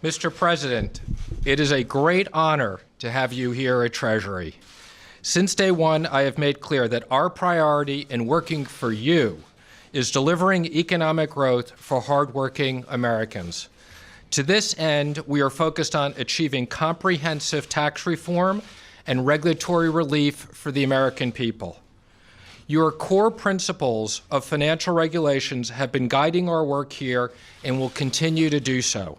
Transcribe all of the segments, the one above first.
Mr. President, it is a great honor to have you here at Treasury. Since day one, I have made clear that our priority in working for you is delivering economic growth for hardworking Americans. To this end, we are focused on achieving comprehensive tax reform and regulatory relief for the American people. Your core principles of financial regulations have been guiding our work here and will continue to do so.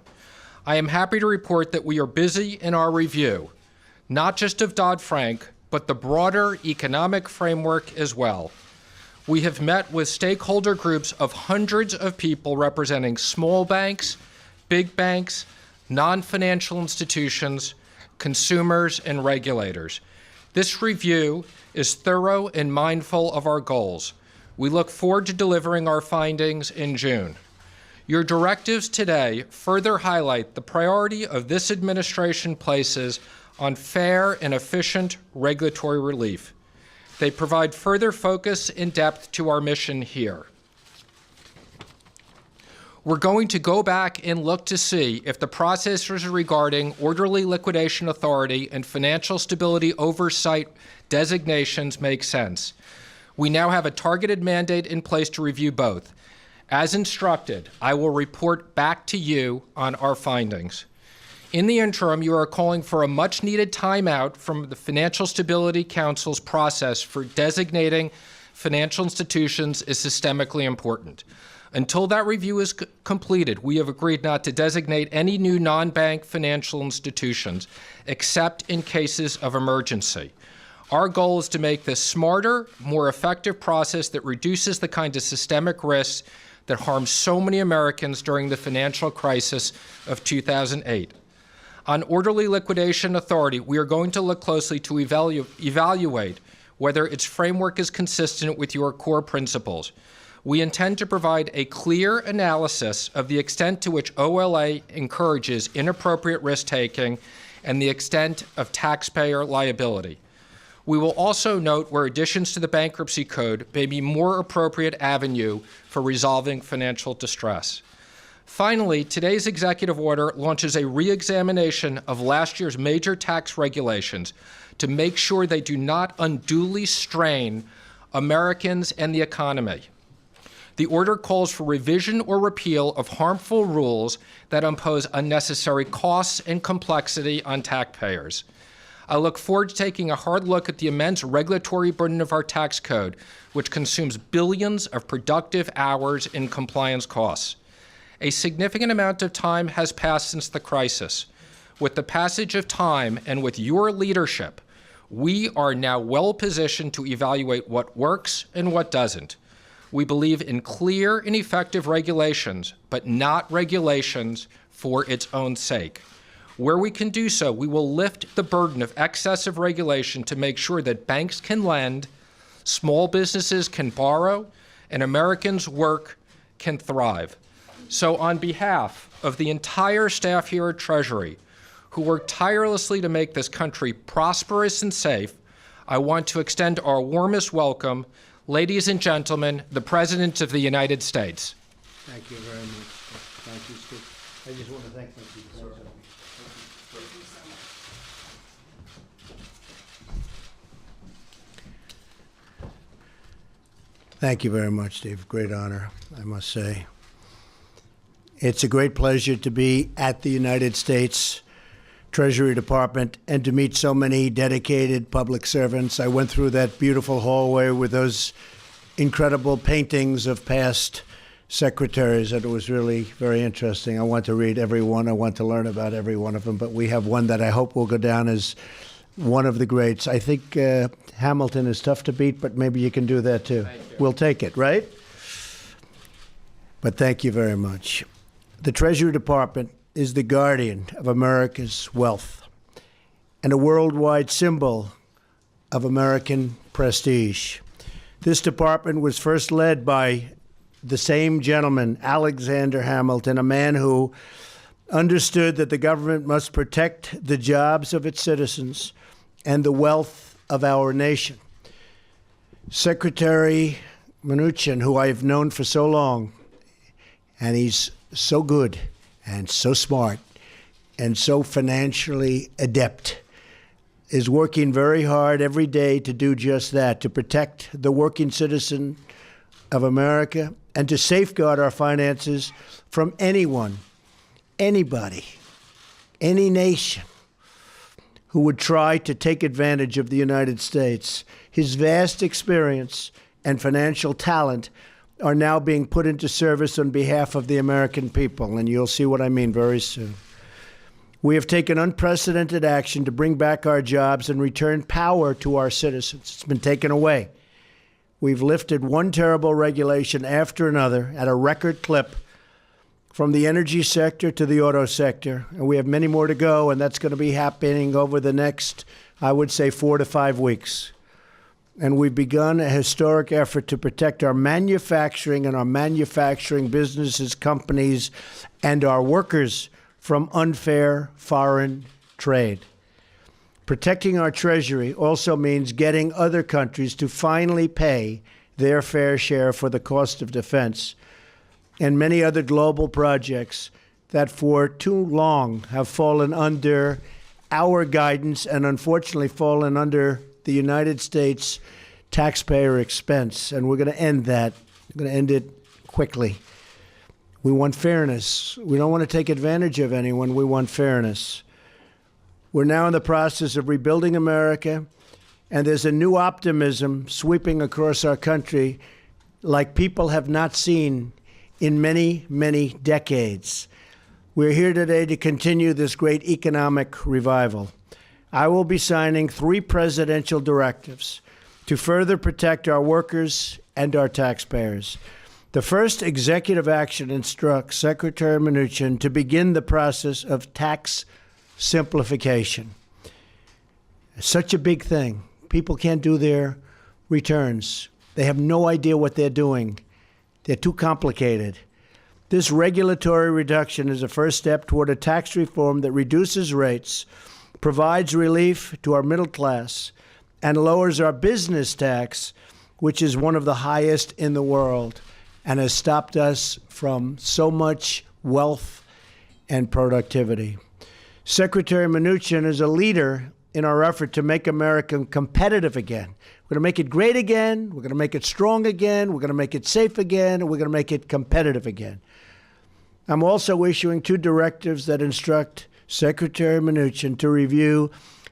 I am happy to report that we are busy in our review, not just of Dodd-Frank, but the broader economic framework as well. We have met with stakeholder groups of hundreds of people representing small banks, big banks, non-financial institutions, consumers, and regulators. This review is thorough and mindful of our goals. We look forward to delivering our findings in June. Your directives today further highlight the priority of this administration places on fair and efficient regulatory relief. They provide further focus and depth to our mission here. We're going to go back and look to see if the processes regarding orderly liquidation authority and financial stability oversight designations make sense. We now have a targeted mandate in place to review both. As instructed, I will report back to you on our findings. In the interim, you are calling for a much-needed timeout from the Financial Stability Council's process for designating financial institutions as systemically important. Until that review is completed, we have agreed not to designate any new non-bank financial institutions, except in cases of emergency. Our goal is to make this smarter, more effective process that reduces the kind of systemic risks that harmed so many Americans during the financial crisis of 2008. On orderly liquidation authority, we are going to look closely to evaluate whether its framework is consistent with your core principles. We intend to provide a clear analysis of the extent to which OLA encourages inappropriate risk-taking and the extent of taxpayer liability. We will also note where additions to the bankruptcy code may be more appropriate avenue for resolving financial distress. Finally, today's executive order launches a re-examination of last year's major tax regulations to make sure they do not unduly strain Americans and the economy. The order calls for revision or repeal of harmful rules that impose unnecessary costs and complexity on taxpayers. I look forward to taking a hard look at the immense regulatory burden of our tax code, which consumes billions of productive hours in compliance costs. A significant amount of time has passed since the crisis. With the passage of time and with your leadership, we are now well positioned to evaluate what works and what doesn't. We believe in clear and effective regulations, but not regulations for its own sake. Where we can do so, we will lift the burden of excessive regulation to make sure that banks can lend, small businesses can borrow, and Americans' work can thrive. So on behalf of the entire staff here at Treasury, who work tirelessly to make this country prosperous and safe, I want to extend our warmest welcome, ladies and gentlemen, the President of the United States. Thank you very much. Thank you, Steve. I just want to thank you. Thank you very much, Steve. Great honor, I must say. It's a great pleasure to be at the United States Treasury Department and to meet so many dedicated public servants. I went through that beautiful hallway with those incredible paintings of past secretaries, and it was really very interesting. I want to read every one. I want to learn about every one of them, but we have one that I hope will go down as one of the greats. I think Hamilton is tough to beat, but maybe you can do that too. We'll take it, right? But thank you very much. The Treasury Department is the guardian of America's wealth and a worldwide symbol of American prestige. This department was first led by the same gentleman, Alexander Hamilton, a man who understood that the government must protect the jobs of its citizens and the wealth of our nation. Secretary Mnuchin, who I've known for so long, and he's so good and so smart, and so financially adept, is working very hard every day to do just that, to protect the working citizen of America and to safeguard our finances from anyone, anybody, any nation who would try to take advantage of the United States. His vast experience and financial talent are now being put into service on behalf of the American people, and you'll see what I mean very soon. We have taken unprecedented action to bring back our jobs and return power to our citizens. It's been taken away. We've lifted one terrible regulation after another at a record clip, from the energy sector to the auto sector, and we have many more to go, and that's going to be happening over the next, I would say, 4 to 5 weeks. And we've begun a historic effort to protect our manufacturing and our manufacturing businesses, companies, and our workers from unfair foreign trade. Protecting our treasury also means getting other countries to finally pay their fair share for the cost of defense and many other global projects that for too long have fallen under our guidance and unfortunately fallen under the United States taxpayer expense. And we're going to end that. We're going to end it quickly. We want fairness. We don't want to take advantage of anyone. We want fairness. We're now in the process of rebuilding America, and there's a new optimism sweeping across our country like people have not seen in many, many decades. We're here today to continue this great economic revival. I will be signing 3 presidential directives to further protect our workers and our taxpayers. The first executive action instructs Secretary Mnuchin to begin the process of tax simplification. Such a big thing. People can't do their returns. They have no idea what they're doing. They're too complicated. This regulatory reduction is a first step toward a tax reform that reduces rates, provides relief to our middle class, and lowers our business tax, which is one of the highest in the world and has stopped us from so much wealth and productivity. Secretary Mnuchin is a leader in our effort to make America competitive again. We're going to make it great again. We're going to make it strong again. We're going to make it safe again. And we're going to make it competitive again. I'm also issuing 2 directives that instruct Secretary Mnuchin to review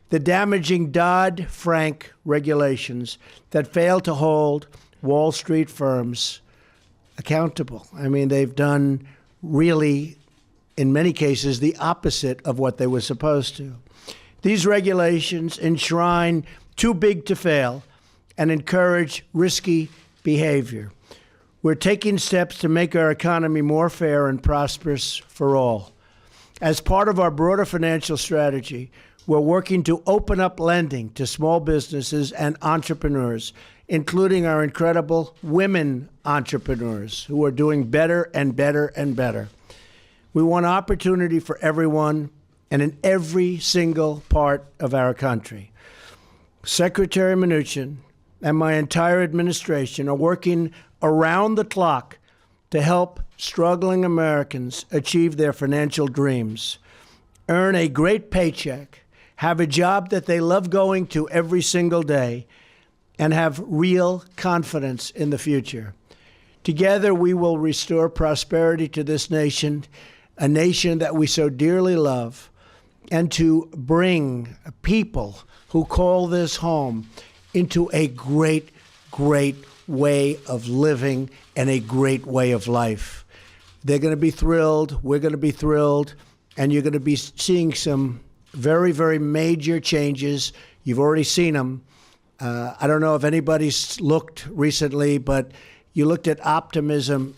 the damaging Dodd-Frank regulations that fail to hold Wall Street firms accountable. I mean, they've done really, in many cases, the opposite of what they were supposed to. These regulations enshrine too big to fail and encourage risky behavior. We're taking steps to make our economy more fair and prosperous for all. As part of our broader financial strategy, we're working to open up lending to small businesses and entrepreneurs, including our incredible women entrepreneurs who are doing better and better and better. We want opportunity for everyone and in every single part of our country. Secretary Mnuchin and my entire administration are working around the clock to help struggling Americans achieve their financial dreams, earn a great paycheck, have a job that they love going to every single day, and have real confidence in the future. Together, we will restore prosperity to this nation, a nation that we so dearly love, and to bring people who call this home into a great, great way of living and a great way of life. They're going to be thrilled. We're going to be thrilled. And you're going to be seeing some very, very major changes. You've already seen them. I don't know if anybody's looked recently, but you looked at optimism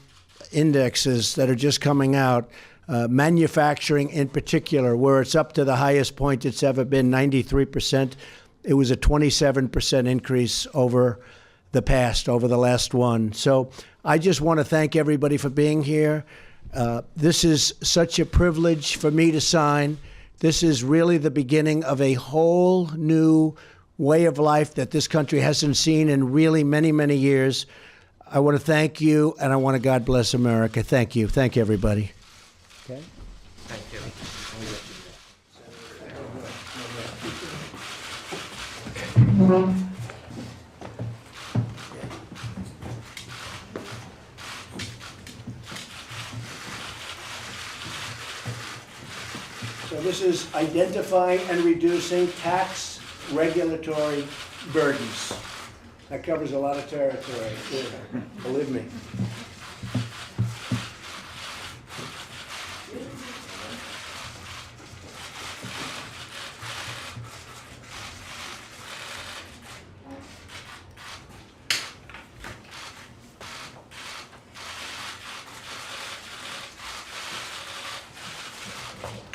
indexes that are just coming out. Manufacturing in particular, where it's up to the highest point it's ever been, 93%. It was a 27% increase over the last one. So I just want to thank everybody for being here. This is such a privilege for me to sign. This is really the beginning of a whole new way of life that this country hasn't seen in really many, many years. I want to thank you, and I want to God bless America. Thank you. Thank you, everybody. Okay. Thank you. So this is identifying and reducing tax regulatory burdens. That covers a lot of territory, believe me.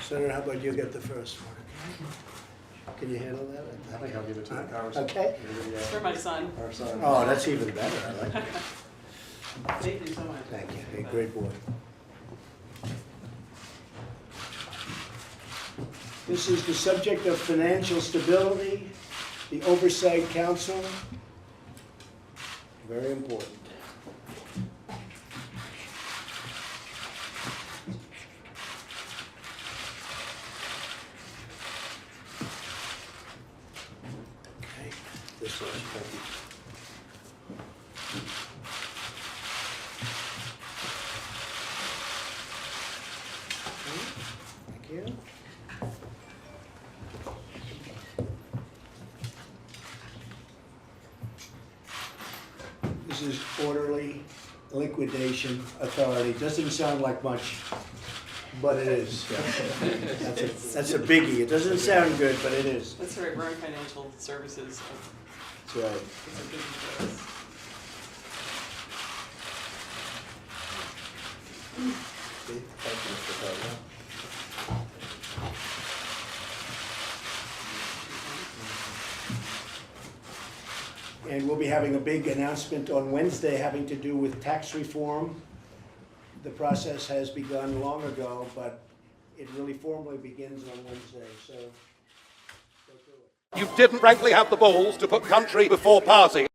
Senator, how about you get the first one? Can you handle that? I think I'll give it to the Congress. Okay. It's for my son. Our son. Oh, that's even better. I like it. Thank you so much. Thank you. Hey, great boy. This is the subject of financial stability, the Oversight Council. Very important. Okay, this one. Thank you. This is orderly liquidation authority. Doesn't sound like much, but it is. That's a biggie. It doesn't sound good, but it is. That's right, we're in financial services. That's right. It's a big for us. Thank you, Mr. President. And we'll be having a big announcement on Wednesday having to do with tax reform. The process has begun long ago, but it really formally begins on Wednesday, so go through it. You didn't frankly have the balls to put country before party.